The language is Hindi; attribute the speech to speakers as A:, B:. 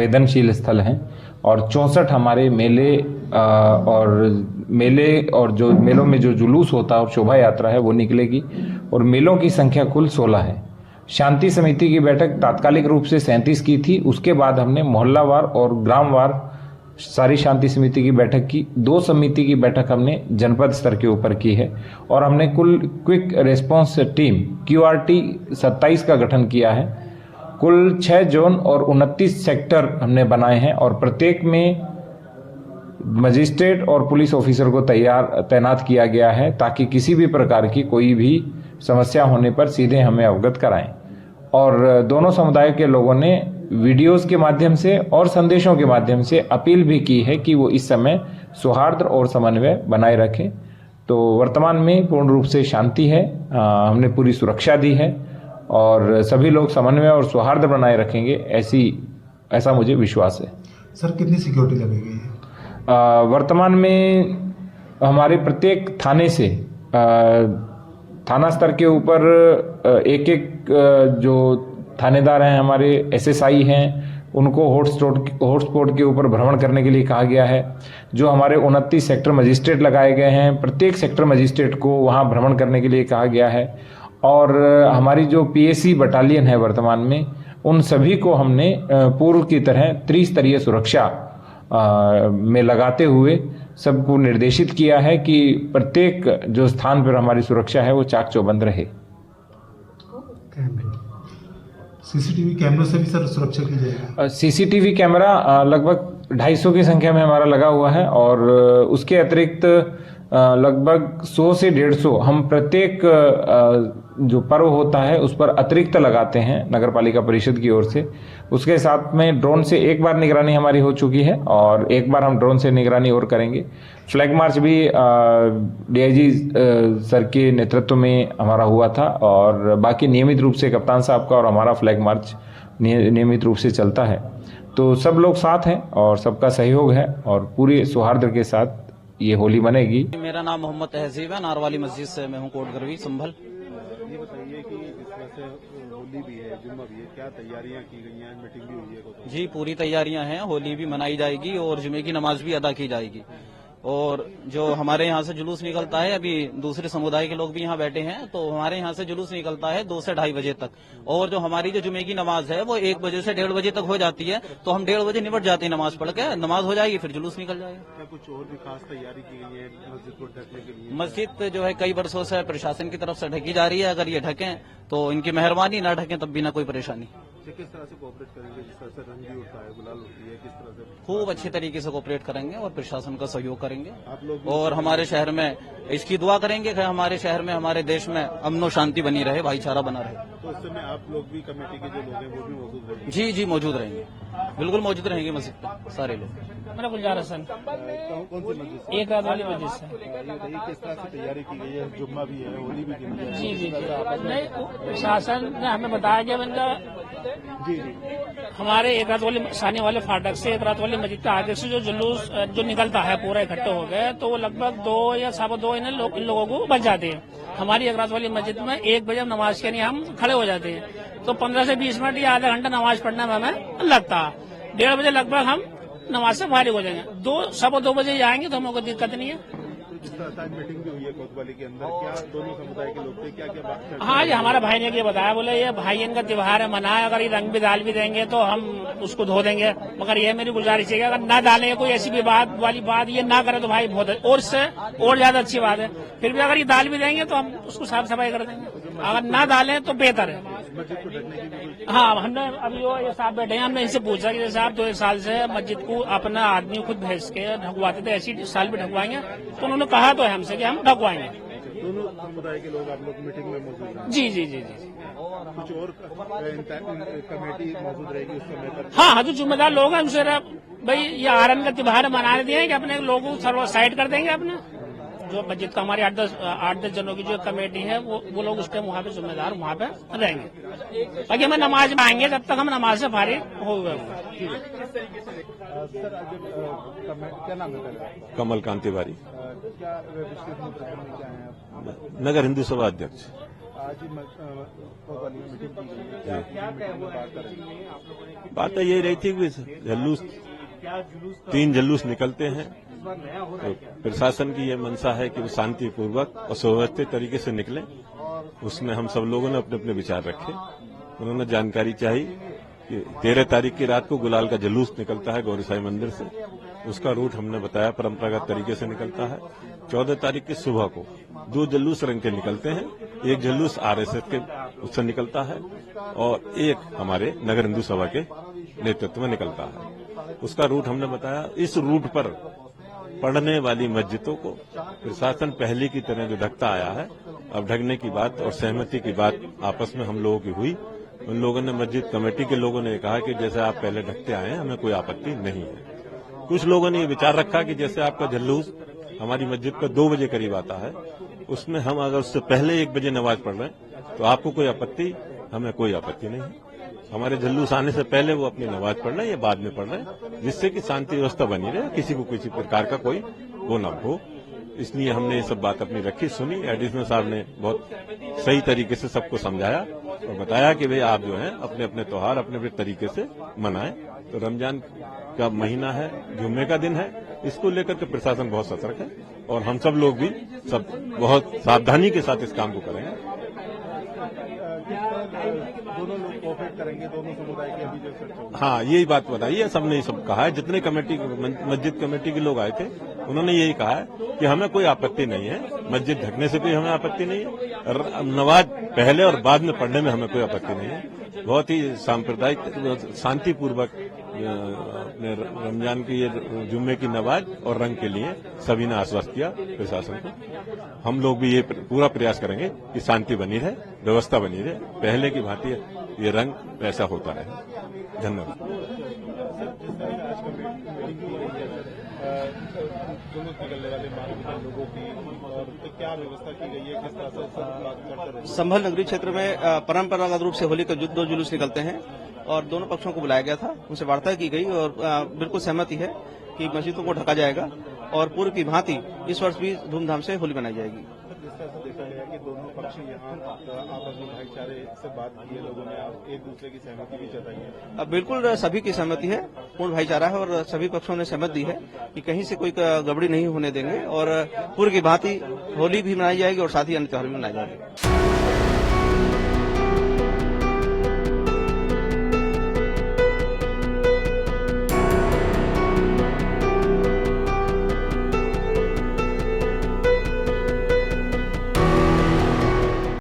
A: संवेदनशील स्थल हैं और 64 हमारे मेले और जो मेलों में जो जुलूस होता है और शोभा यात्रा है वो निकलेगी और मेलों की संख्या कुल 16 है। शांति समिति की बैठक तात्कालिक रूप से 37 की थी, उसके बाद हमने मोहल्लावार और ग्रामवार सारी शांति समिति की बैठक की। 2 समिति की बैठक हमने जनपद स्तर के ऊपर की है और हमने कुल क्विक रेस्पॉन्स टीम QRT 27 का गठन किया है। कुल 6 जोन और 29 सेक्टर हमने बनाए हैं और प्रत्येक में मजिस्ट्रेट और पुलिस ऑफिसर को तैनात किया गया है ताकि किसी भी प्रकार की कोई भी समस्या होने पर सीधे हमें अवगत कराएं। और दोनों समुदाय के लोगों ने वीडियोस के माध्यम से और संदेशों के माध्यम से अपील भी की है कि वो इस समय सौहार्द और समन्वय बनाए रखें। तो वर्तमान में पूर्ण रूप से शांति है, हमने पूरी सुरक्षा दी है और सभी लोग समन्वय और सौहार्द बनाए रखेंगे, ऐसा मुझे विश्वास है।
B: सर कितनी सिक्योरिटी लगेगी?
A: वर्तमान में हमारे प्रत्येक थाने से थाना स्तर के ऊपर एक जो थानेदार हैं हमारे SSI हैं उनको हॉटस्पॉट के ऊपर भ्रमण करने के लिए कहा गया है। जो हमारे 29 सेक्टर मजिस्ट्रेट लगाए गए हैं, प्रत्येक सेक्टर मजिस्ट्रेट को वहां भ्रमण करने के लिए कहा गया है। और हमारी जो PSC बटालियन है वर्तमान में, उन सभी को हमने पूर्व की तरह त्रिस्तरीय सुरक्षा में लगाते हुए सबको निर्देशित किया है कि प्रत्येक जो स्थान पर हमारी सुरक्षा है वो चाक चौबंद रहे।
B: CCTV कैमरों से भी सर सुरक्षा की जाएगी?
A: CCTV कैमरा लगभग 250 की संख्या में हमारा लगा हुआ है और उसके अतिरिक्त लगभग 100 से 150 हम प्रत्येक जो पर्व होता है उस पर अतिरिक्त लगाते हैं नगर पालिका परिषद की ओर से। उसके साथ में ड्रोन से एक बार निगरानी हमारी हो चुकी है और एक बार हम ड्रोन से निगरानी और करेंगे। फ्लैग मार्च भी DIG सर के नेतृत्व में हमारा हुआ था और बाकी नियमित रूप से कप्तान साहब का और हमारा फ्लैग मार्च नियमित रूप से चलता है। तो सब लोग साथ हैं और सबका सहयोग है और पूरे सौहार्द के साथ ये होली बनेगी।
C: मेरा नाम मोहम्मद तहजीब है, नारवाली मस्जिद से मैं हूँ, कोटगरवी संभल।
D: ये बताइए कि जिस तरह से होली भी है, जुम्मा भी है, क्या तैयारियां की गई हैं? मीटिंग भी हुई है?
C: जी पूरी तैयारियां हैं, होली भी मनाई जाएगी और जुमे की नमाज भी अदा की जाएगी। और जो हमारे यहाँ से जुलूस निकलता है, अभी दूसरे समुदाय के लोग भी यहाँ बैठे हैं, तो हमारे यहाँ से जुलूस निकलता है 2 से 2:30 बजे तक। और जो हमारी जो जुमे की नमाज है वो 1 बजे से 1:30 बजे तक हो जाती है, तो हम 1:30 बजे निपट जाते हैं, नमाज पढ़ के नमाज हो जाएगी, फिर जुलूस निकल जाएगा।
D: क्या कुछ और भी खास तैयारी की गई है मस्जिद को ढकने के लिए?
C: मस्जिद जो है कई वर्षों से प्रशासन की तरफ से ढकी जा रही है, अगर ये ढकें तो इनकी मेहरबानी, ना ढकें तब भी ना कोई परेशानी।
D: किस तरह से कोऑपरेट करेंगे? जिस तरह से रंग भी उठता है, गुलाल होती है, किस तरह से?
C: खूब अच्छे तरीके से कोऑपरेट करेंगे और प्रशासन का सहयोग करेंगे
D: आप लोग
C: और हमारे शहर में इसकी दुआ करेंगे कि हमारे शहर में, हमारे देश में अमन और शांति बनी रहे, भाईचारा बना रहे।
D: तो उस समय आप लोग भी, कमेटी के जो लोग हैं वो भी मौजूद रहेंगे?
C: जी मौजूद रहेंगे, बिल्कुल मौजूद रहेंगे मस्जिद पे सारे लोग।
E: मेरा गुलजार हसन,
D: कौन सी मस्जिद से?
E: एक रात वाली मस्जिद से।
D: ये किस तरह से तैयारी की गई है? जुम्मा भी है, होली भी गिनी है।
E: जी नहीं, प्रशासन ने हमें बताया कि बंदा
D: जी
E: हमारे एक रात वाली सानी वाले फाटक से एक रात वाली मस्जिद के आगे से जो जुलूस जो निकलता है पूरा इकट्ठे हो गए, तो वो लगभग 2 या 2:15 इन लोगों को बच जाते हैं। हमारी एक रात वाली मस्जिद में 1 बजे नमाज के लिए हम खड़े हो जाते हैं, तो 15 से 20 मिनट या आधा घंटा नमाज पढ़ने में हमें लगता है। 1:30 बजे लगभग हम नमाज से फारिग हो जाएंगे। 2 बजे जाएंगे तो हमें कोई दिक्कत नहीं है।
D: इस तरह से मीटिंग भी हुई है कोतवाली के अंदर, क्या दोनों समुदाय के लोग थे, क्या क्या बात?
E: हाँ, ये हमारे भाई ने ये बताया, बोले ये भाई इनका त्योहार है, मनाए, अगर ये रंग भी डाल भी देंगे तो हम उसको धो देंगे, मगर ये मेरी गुजारिश है कि अगर ना डालेंगे, कोई ऐसी विवाद वाली बात ये ना करे तो भाई बहुत और इससे और ज्यादा अच्छी बात है। फिर भी अगर ये डाल भी देंगे तो हम उसको साफ सफाई कर देंगे, अगर ना डालें तो बेहतर है। हाँ, हमने अभी ये साहब बैठे हैं, हमने इनसे पूछा कि जैसे आप 2 साल से मस्जिद को अपना आदमी खुद भेज के ढकवाते थे, ऐसी साल भी ढकवाएंगे, तो उन्होंने कहा तो है हमसे कि हम ढकवाएंगे।
D: दोनों समुदाय के लोग आप लोग मीटिंग में मौजूद हैं?
E: जी।
D: कुछ और कमेटी मौजूद रहेगी उस समय पर?
E: हाँ, जो जिम्मेदार लोग हैं उनसे भाई ये आरन का त्योहार मनाने दिए कि अपने लोगों को साइड कर देंगे। अपना जो मस्जिद का हमारी 8-10 जनों की जो कमेटी है वो लोग उसके वहाँ पे जिम्मेदार वहाँ पे रहेंगे, बाकी हमें नमाज में आएंगे जब तक हम नमाज से फारिग हो गए।
D: क्या नाम है?
F: कमल कांति तिवारी,
D: क्या विशेष मुद्दे क्या है?
F: नगर हिंदू सभा अध्यक्ष।
D: आज वाली मीटिंग की गई है, क्या बात करेंगे?
F: बात तो यही रही थी कि जुलूस 3 जुलूस निकलते हैं तो प्रशासन की यह मंशा है कि वो शांतिपूर्वक और सुव्यवस्थित तरीके से निकले। उसमें हम सब लोगों ने अपने अपने विचार रखे। उन्होंने जानकारी चाहिए कि 13 तारीख की रात को गुलाल का जुलूस निकलता है गौरी साई मंदिर से। उसका रूट हमने बताया परंपरागत तरीके से निकलता है। 14 तारीख की सुबह को 2 जुलूस रंग के निकलते हैं। एक जुलूस आरएसएस के उससे निकलता है और एक हमारे नगर हिंदू सभा के नेतृत्व में निकलता है। उसका रूट हमने बताया। इस रूट पर पढ़ने वाली मस्जिदों को प्रशासन पहले की तरह जो ढकता आया है, अब ढकने की बात और सहमति की बात आपस में हम लोगों की हुई। उन लोगों ने, मस्जिद कमेटी के लोगों ने कहा कि जैसे आप पहले ढकते आए हैं, हमें कोई आपत्ति नहीं है। कुछ लोगों ने ये विचार रखा कि जैसे आपका जुलूस हमारी मस्जिद पर 2 बजे करीब आता है, उसमें हम अगर उससे पहले 1 बजे नमाज पढ़ रहे हैं तो आपको कोई आपत्ति, हमें कोई आपत्ति नहीं है। हमारे जुलूस आने से पहले वो अपनी नमाज पढ़ रहे हैं या बाद में पढ़ रहे हैं, जिससे कि शांति व्यवस्था बनी रहे, किसी को किसी प्रकार का कोई वो न हो। इसलिए हमने ये सब बात अपनी रखी, सुनी। एडिशनल साहब ने बहुत सही तरीके से सबको समझाया और बताया कि भाई आप जो है अपने अपने त्योहार अपने अपने तरीके से मनाएं। तो रमजान का महीना है, जुम्मे का दिन है, इसको लेकर के प्रशासन बहुत सतर्क है और हम सब लोग भी सब बहुत सावधानी के साथ इस काम को करेंगे।
D: दोनों लोग कोऑपरेट करेंगे, दोनों समुदाय के अभी जो चर्चा हुई।
F: हाँ, यही बात बताई है, सबने ये सब कहा है। जितने कमेटी मस्जिद कमेटी के लोग आए थे, उन्होंने यही कहा है कि हमें कोई आपत्ति नहीं है, मस्जिद ढकने से कोई हमें आपत्ति नहीं है, नमाज पहले और बाद में पढ़ने में हमें कोई आपत्ति नहीं है। बहुत ही सांप्रदायिक शांतिपूर्वक अपने रमजान की ये जुम्मे की नमाज और रंग के लिए सभी ने आश्वस्त किया प्रशासन को। हम लोग भी ये पूरा प्रयास करेंगे कि शांति बनी रहे, व्यवस्था बनी रहे, पहले की भांति ये रंग वैसा होता रहे। धन्यवाद।
D: जुलूस निकलने वाले मानव लोगों की और क्या व्यवस्था की गई है, किस तरह से सब चर्चा?
C: संभल नगरी क्षेत्र में परंपरागत रूप से होली का 2 जुलूस निकलते हैं और दोनों पक्षों को बुलाया गया था, उनसे वार्ता की गई और बिल्कुल सहमति है कि मस्जिदों को ढका जाएगा और पूर्व की भांति इस वर्ष भी धूमधाम से होली मनाई जाएगी।
D: जिस तरह से देखा गया कि दोनों पक्ष यहाँ आपस में भाईचारे से बात की है, लोगों ने एक दूसरे की सहमति भी जताई है।
C: बिल्कुल सभी की सहमति है, पूर्ण भाईचारा है और सभी पक्षों ने सहमत दी है कि कहीं से कोई गड़बड़ी नहीं होने देंगे और पूर्व की भांति होली भी मनाई जाएगी और साथ ही अन्य त्योहार भी मनाए जाएंगे।